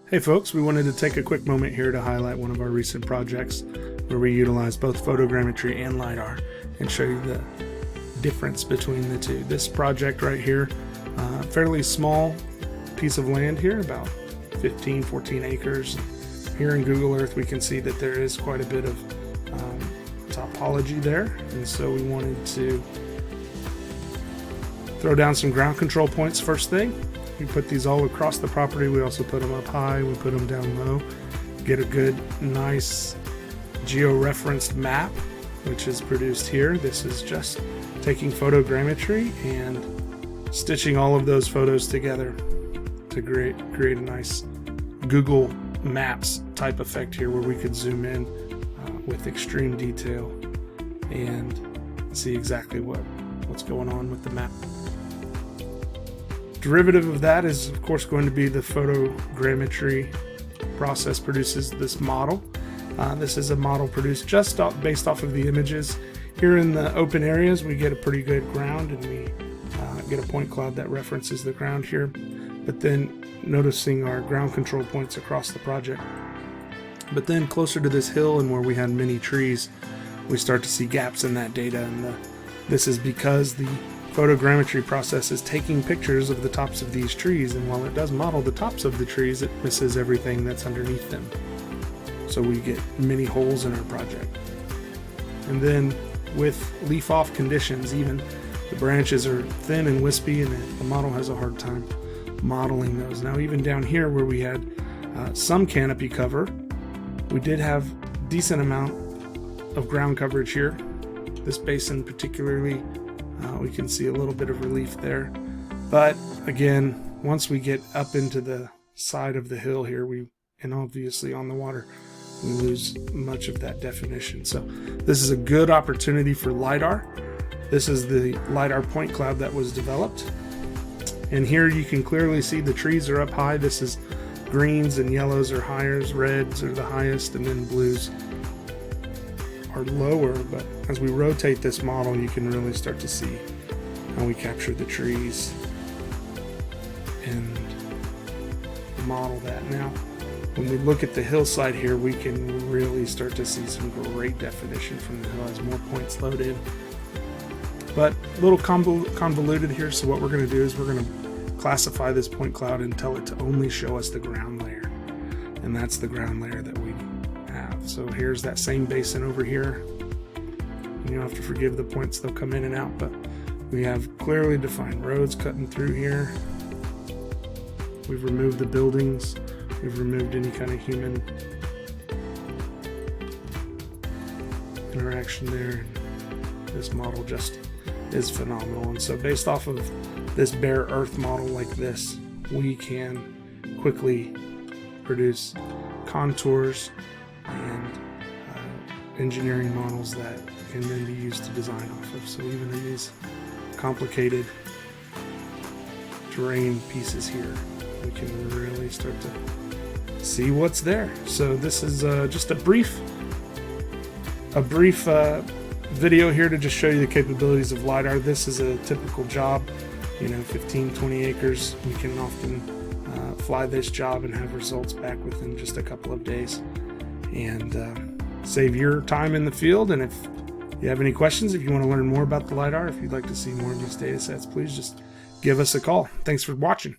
Hey folks, we wanted to take a quick moment here to highlight one of our recent projects where we utilize both photogrammetry and LiDAR and show you the difference between the two. This project right here, fairly small piece of land here, about 14 acres. Here in Google Earth we can see that there is quite a bit of topology there, and so we wanted to throw down some ground control points first thing. We put these all across the property. We also put them up high, we put them down low. Get a good, nice geo-referenced map, which is produced here. This is just taking photogrammetry and stitching all of those photos together to create a nice Google Maps type effect here, where we could zoom in with extreme detail and see exactly what's going on with the map. Derivative of that is of course going to be the photogrammetry process produces this model. This is a model produced just based off of the images. Here in the open areas we get a pretty good ground, and we get a point cloud that references the ground here, but then noticing our ground control points across the project. But then closer to this hill and where we had many trees, we start to see gaps in that data, and this is because the photogrammetry process is taking pictures of the tops of these trees, and while it does model the tops of the trees, it misses everything that's underneath them. So we get many holes in our project. And then with leaf off conditions, even the branches are thin and wispy, and the model has a hard time modeling those. Now even down here where we had some canopy cover, we did have decent amount of ground coverage here. This basin particularly, we can see a little bit of relief there, but again, once we get up into the side of the hill here, and obviously on the water, we lose much of that definition. So this is a good opportunity for LiDAR. This is the LiDAR point cloud that was developed, and here you can clearly see the trees are up high. This is greens and yellows are higher, reds are the highest, and then blues are lower. But as we rotate this model, you can really start to see how we capture the trees and model that. Now when we look at the hillside here, we can really start to see some great definition from the hill as more points load in, but a little convoluted here. So what we're going to do is we're going to classify this point cloud and tell it to only show us the ground layer, and that's the ground layer that we have. So here's that same basin over here. You have to forgive the points, they'll come in and out, but we have clearly defined roads cutting through here. We've removed the buildings, we've removed any kind of human interaction there. This model just is phenomenal, and so based off of this bare earth model like this, we can quickly produce contours and engineering models that can then be used to design off of. So even in these complicated terrain pieces here, we can really start to see what's there. So this is just a brief video here to just show you the capabilities of LiDAR. This is a typical job, 15-20 acres. We can often fly this job and have results back within just a couple of days, and save your time in the field. And if you have any questions, if you want to learn more about the LiDAR, if you'd like to see more of these data sets, please just give us a call. Thanks for watching.